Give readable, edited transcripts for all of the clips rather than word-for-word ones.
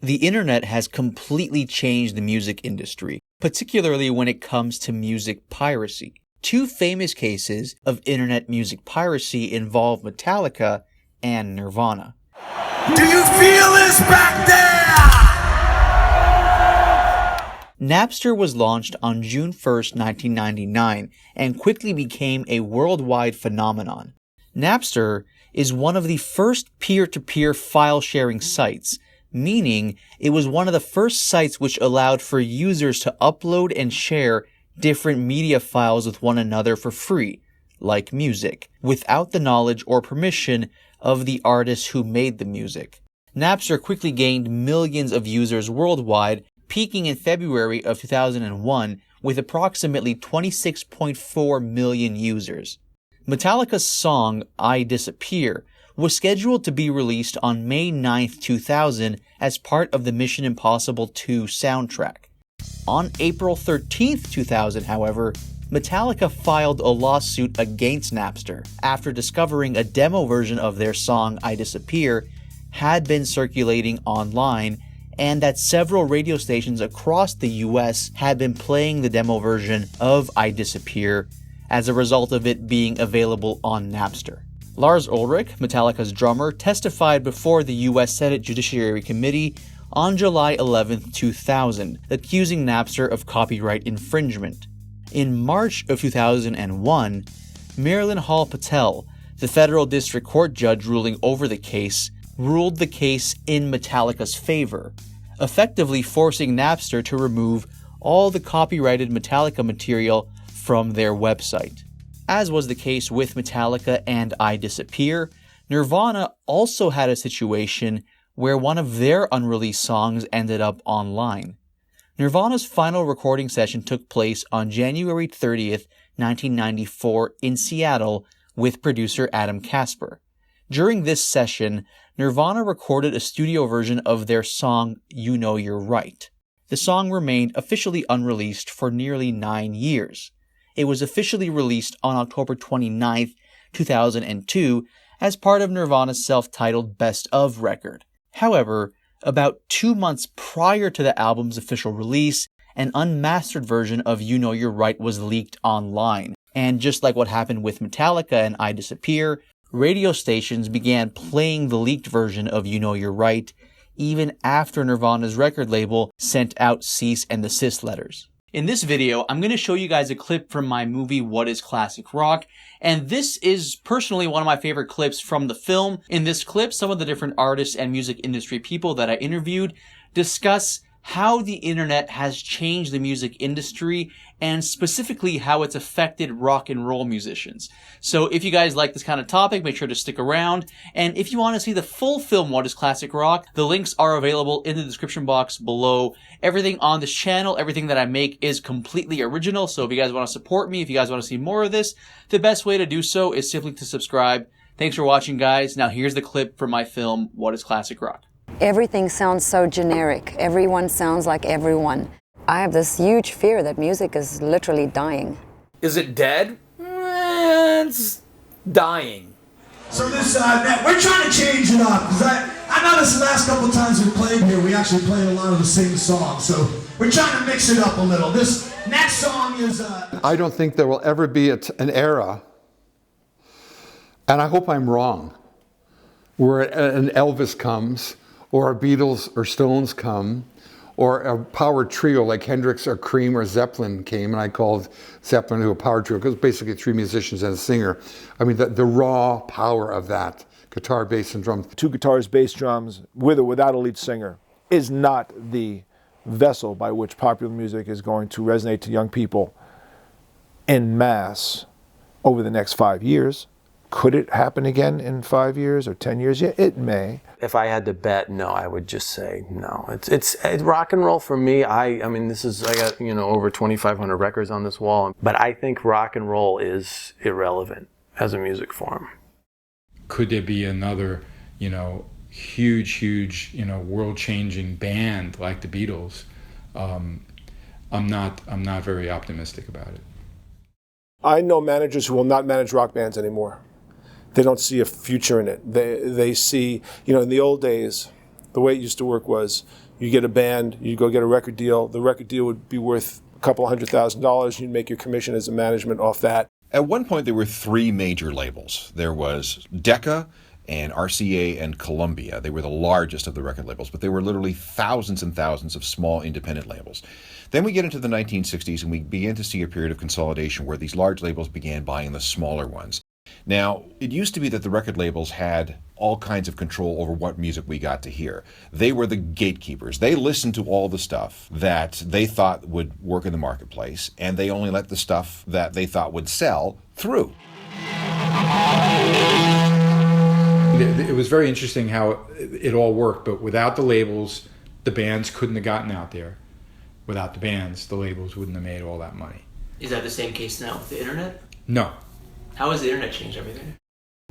The internet has completely changed the music industry, particularly when it comes to music piracy. Two famous cases of internet music piracy involve Metallica and Nirvana. Do you feel this back there? Napster was launched on June 1st, 1999, and quickly became a worldwide phenomenon. Napster is one of the first peer-to-peer file-sharing sites, meaning it was one of the first sites which allowed for users to upload and share different media files with one another for free, like music, without the knowledge or permission of the artists who made the music. Napster quickly gained millions of users worldwide, peaking in February of 2001 with approximately 26.4 million users. Metallica's song I Disappear was scheduled to be released on May 9, 2000 as part of the Mission Impossible 2 soundtrack. On April 13, 2000, however, Metallica filed a lawsuit against Napster after discovering a demo version of their song I Disappear had been circulating online and that several radio stations across the US had been playing the demo version of I Disappear as a result of it being available on Napster. Lars Ulrich, Metallica's drummer, testified before the US Senate Judiciary Committee on July 11, 2000, accusing Napster of copyright infringement. In March of 2001, Marilyn Hall Patel, the federal district court judge ruling over the case, ruled the case in Metallica's favor, effectively forcing Napster to remove all the copyrighted Metallica material from their website. As was the case with Metallica and I Disappear, Nirvana also had a situation where one of their unreleased songs ended up online. Nirvana's final recording session took place on January 30th, 1994 in Seattle with producer Adam Casper. During this session, Nirvana recorded a studio version of their song You Know You're Right. The song remained officially unreleased for nearly 9 years. It was officially released on October 29, 2002, as part of Nirvana's self-titled Best Of record. However, about 2 months prior to the album's official release, an unmastered version of You Know You're Right was leaked online. And just like what happened with Metallica and I Disappear, radio stations began playing the leaked version of You Know You're Right, even after Nirvana's record label sent out cease and desist letters. In this video, I'm going to show you guys a clip from my movie What is Classic Rock, and this is personally one of my favorite clips from the film. In this clip, some of the different artists and music industry people that I interviewed discuss how the internet has changed the music industry and specifically how it's affected rock and roll musicians. So if you guys like this kind of topic, make sure to stick around. And if you want to see the full film, What is Classic Rock, the links are available in the description box below. Everything on this channel, everything that I make is completely original. So if you guys want to support me, if you guys want to see more of this, the best way to do so is simply to subscribe. Thanks for watching, guys. Now here's the clip from my film, What is Classic Rock? Everything sounds so generic. Everyone sounds like everyone. I have this huge fear that music is literally dying. Is it dead? It's dying. So this, we're trying to change it up. Cause I noticed the last couple times we played here, we actually played a lot of the same songs. So we're trying to mix it up a little. This next song is... I don't think there will ever be an era, and I hope I'm wrong, where an Elvis comes, or a Beatles or Stones come, or a power trio like Hendrix or Cream or Zeppelin came, and I called Zeppelin to a power trio because basically 3 musicians and a singer. I mean, the raw power of that, guitar, bass, and drums. 2 guitars, bass, drums, with or without a lead singer, is not the vessel by which popular music is going to resonate to young people en masse over the next 5 years. Could it happen again in 5 years or 10 years? Yeah, it may. If I had to bet, no, I would just say no. It's rock and roll for me. I mean, I got, over 2,500 records on this wall, but I think rock and roll is irrelevant as a music form. Could there be another, huge, world-changing band like the Beatles? I'm not very optimistic about it. I know managers who will not manage rock bands anymore. They don't see a future in it. They see, in the old days, the way it used to work was You get a band, you go get a record deal. The record deal would be worth a couple $100,000. You'd make your commission as a management off that. At one point, there were three major labels. There was Decca and RCA and Columbia. They were the largest of the record labels, but there were literally thousands and thousands of small independent labels. Then we get into the 1960s and we begin to see a period of consolidation where these large labels began buying the smaller ones. Now, it used to be that the record labels had all kinds of control over what music we got to hear. They were the gatekeepers. They listened to all the stuff that they thought would work in the marketplace, and they only let the stuff that they thought would sell through. It was very interesting how it all worked, but without the labels, the bands couldn't have gotten out there. Without the bands, the labels wouldn't have made all that money. Is that the same case now with the internet? No. How has the internet changed everything?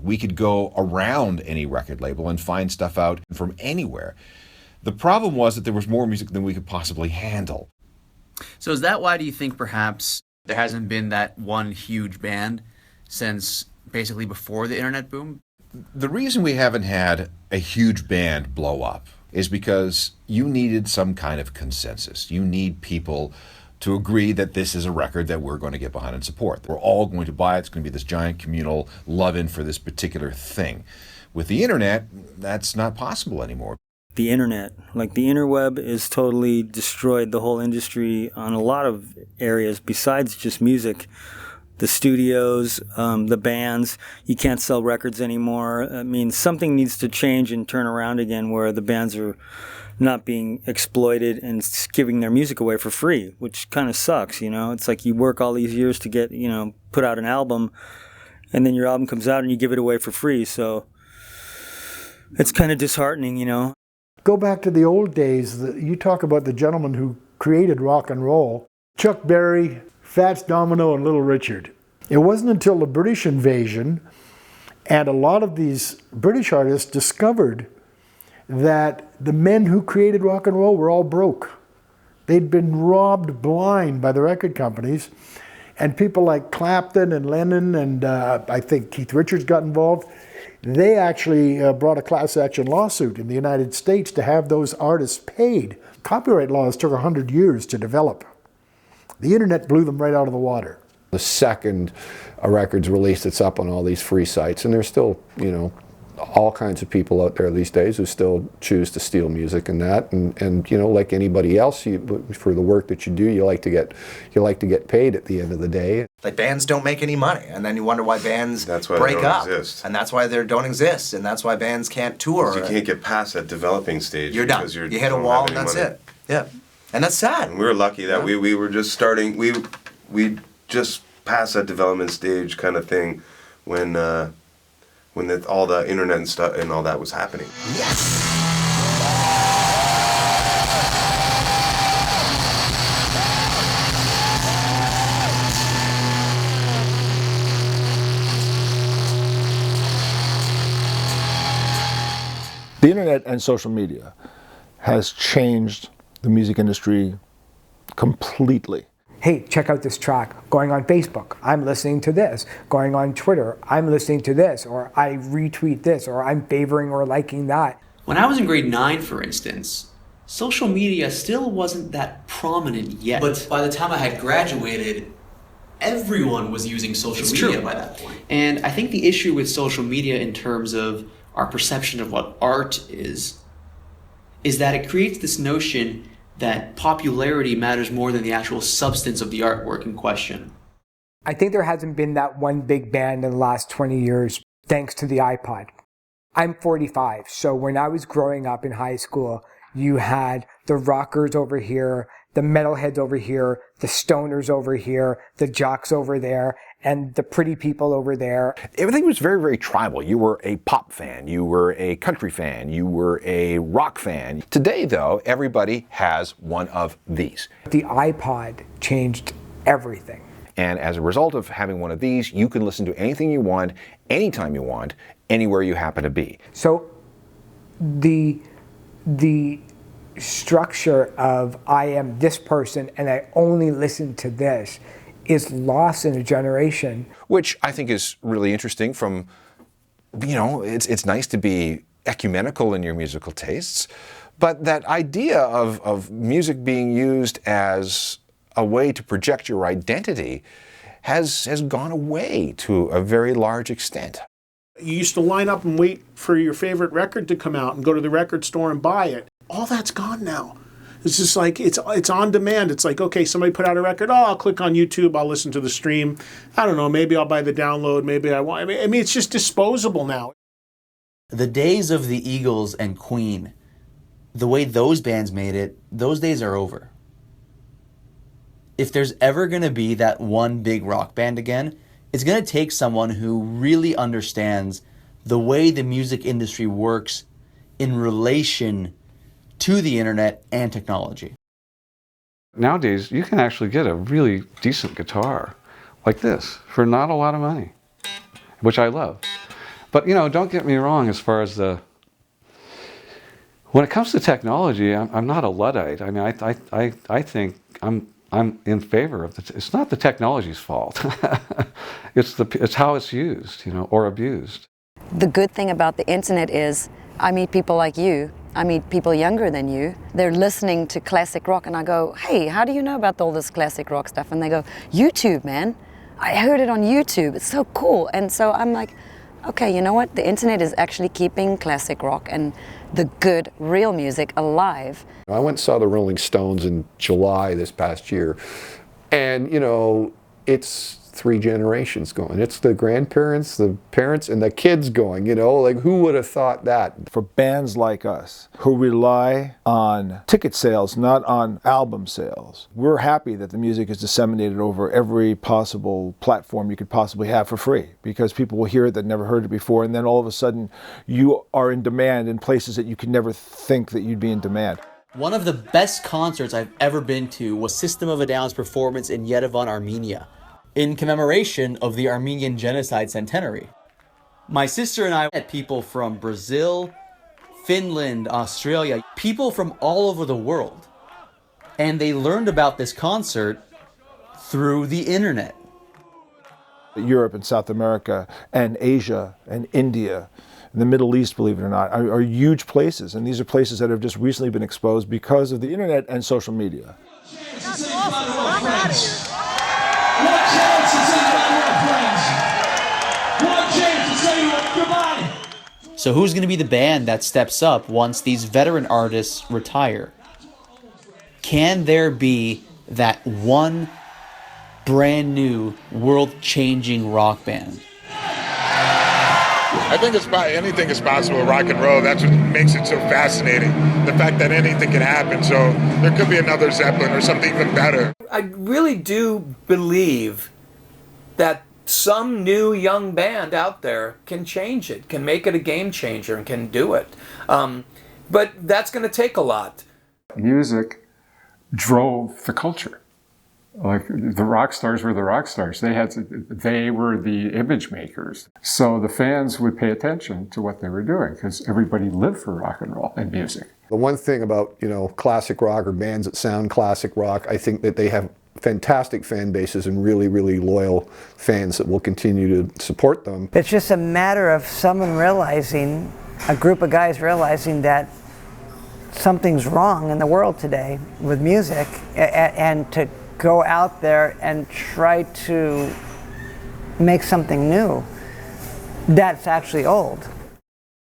We could go around any record label and find stuff out from anywhere. The problem was that there was more music than we could possibly handle. So is that why do you think perhaps there hasn't been that one huge band since basically before the internet boom? The reason we haven't had a huge band blow up is because you needed some kind of consensus. You need people to agree that this is a record that we're going to get behind and support. We're all going to buy it. It's going to be this giant communal love-in for this particular thing. With the internet, that's not possible anymore. The internet, like the interweb, is totally destroyed the whole industry on a lot of areas besides just music. The studios, the bands, you can't sell records anymore. I mean, something needs to change and turn around again where the bands are not being exploited and giving their music away for free, which kind of sucks, you know? It's like you work all these years to get, you know, put out an album, and then your album comes out and you give it away for free, so it's kind of disheartening, you know? Go back to the old days. You talk about the gentleman who created rock and roll, Chuck Berry, Fats Domino, and Little Richard. It wasn't until the British invasion and a lot of these British artists discovered that the men who created rock and roll were all broke. They'd been robbed blind by the record companies, and people like Clapton and Lennon and I think Keith Richards got involved. They actually brought a class action lawsuit in the United States to have those artists paid. Copyright laws took 100 years to develop. The internet blew them right out of the water. The second a record's released, it's up on all these free sites, and there's still, you know, all kinds of people out there these days who still choose to steal music and that, and you know, like anybody else, for the work that you do, you like to get paid at the end of the day. Like, bands don't make any money, and then you wonder why bands break up, and that's why they don't exist, and that's why bands can't tour. You can't get past that developing stage. You're done. You hit a wall, and that's it. Yeah, and that's sad. And we were lucky that we were just starting. We just passed that development stage kind of thing when all the internet and stuff and all that was happening. Yes! The internet and social media has changed the music industry completely. Hey, check out this track. Going on Facebook, I'm listening to this. Going on Twitter, I'm listening to this, or I retweet this, or I'm favoring or liking that. When I was in grade 9, for instance, social media still wasn't that prominent yet. But by the time I had graduated, everyone was using social media by that point. And I think the issue with social media in terms of our perception of what art is that it creates this notion that popularity matters more than the actual substance of the artwork in question. I think there hasn't been that one big band in the last 20 years, thanks to the iPod. I'm 45, so when I was growing up in high school, you had the rockers over here, the metalheads over here, the stoners over here, the jocks over there, and the pretty people over there. Everything was very, very tribal. You were a pop fan, you were a country fan, you were a rock fan. Today, though, everybody has one of these. The iPod changed everything. And as a result of having one of these, you can listen to anything you want, anytime you want, anywhere you happen to be. So the structure of I am this person and I only listen to this is lost in a generation. Which I think is really interesting from, you know, it's nice to be ecumenical in your musical tastes, But that idea of music being used as a way to project your identity has gone away to a very large extent. You used to line up and wait for your favorite record to come out and go to the record store and buy it. All that's gone now. It's just like, it's on demand. It's like, okay, somebody put out a record. Oh, I'll click on YouTube. I'll listen to the stream. I don't know. Maybe I'll buy the download. Maybe I won't. I mean, it's just disposable now. The days of the Eagles and Queen, the way those bands made it, those days are over. If there's ever going to be that one big rock band again, it's going to take someone who really understands the way the music industry works in relation to the internet and technology. Nowadays, you can actually get a really decent guitar like this for not a lot of money, which I love. But, you know, don't get me wrong as far as when it comes to technology, I'm not a Luddite. I mean, I think I'm in favor of it's not the technology's fault. It's how it's used, you know, or abused. The good thing about the internet is I meet people like you. I meet people younger than you. They're listening to classic rock and I go, hey, how do you know about all this classic rock stuff? And they go, YouTube, man. I heard it on YouTube. It's so cool. And so I'm like, okay, you know what? The internet is actually keeping classic rock and the good, real music alive. I went and saw the Rolling Stones in July this past year. And, you know, it's 3 generations going. It's the grandparents, the parents, and the kids going, you know, like who would have thought that? For bands like us who rely on ticket sales, not on album sales, we're happy that the music is disseminated over every possible platform you could possibly have for free, because people will hear it that never heard it before, and then all of a sudden you are in demand in places that you could never think that you'd be in demand. One of the best concerts I've ever been to was System of a Down's performance in Yerevan, Armenia, in commemoration of the Armenian Genocide Centenary. My sister and I met people from Brazil, Finland, Australia, people from all over the world. And they learned about this concert through the internet. Europe and South America and Asia and India and the Middle East, believe it or not, are huge places. And these are places that have just recently been exposed because of the internet and social media. So who's going to be the band that steps up once these veteran artists retire? Can there be that one brand new world-changing rock band? I think anything is possible with rock and roll. That's what makes it so fascinating. The fact that anything can happen. So there could be another Zeppelin or something even better. I really do believe that some new young band out there can change it, can make it a game changer and can do it. But that's going to take a lot. Music drove the culture. Like the rock stars were the rock stars. They were the image makers. So the fans would pay attention to what they were doing because everybody lived for rock and roll and music. The one thing about, you know, classic rock or bands that sound classic rock, I think that they have fantastic fan bases and really, really loyal fans that will continue to support them. It's just a matter of someone realizing, a group of guys realizing that something's wrong in the world today with music, and to go out there and try to make something new that's actually old.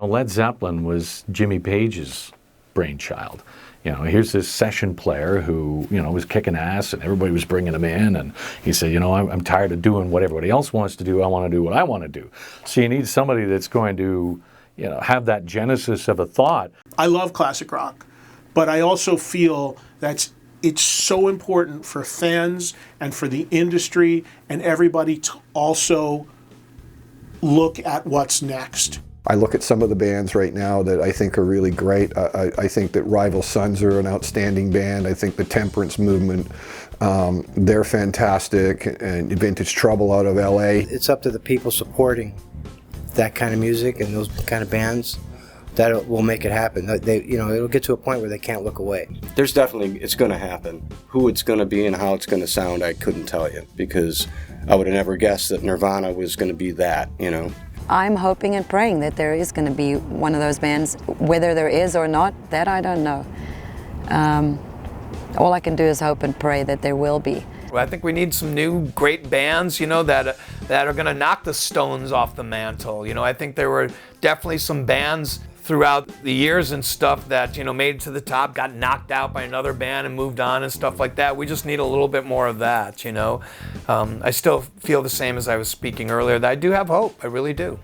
Led Zeppelin was Jimmy Page's brainchild. You know, here's this session player who, you know, was kicking ass and everybody was bringing him in, and he said, you know, I'm tired of doing what everybody else wants to do. I want to do what I want to do. So you need somebody that's going to, you know, have that genesis of a thought. I love classic rock, but I also feel that it's so important for fans and for the industry and everybody to also look at what's next. I look at some of the bands right now that I think are really great. I think that Rival Sons are an outstanding band. I think the Temperance Movement, they're fantastic. And Vintage Trouble out of LA. It's up to the people supporting that kind of music and those kind of bands that will make it happen. You know, it'll get to a point where they can't look away. There's definitely, it's going to happen. Who it's going to be and how it's going to sound, I couldn't tell you, because I would have never guessed that Nirvana was going to be that, you know. I'm hoping and praying that there is going to be one of those bands. Whether there is or not, that I don't know. All I can do is hope and pray that there will be. I think we need some new great bands, you know, that are going to knock the Stones off the mantle. You know, I think there were definitely some bands throughout the years and stuff that, you know, made it to the top, got knocked out by another band and moved on and stuff like that. We just need a little bit more of that, you know. I still feel the same as I was speaking earlier, that I do have hope. I really do.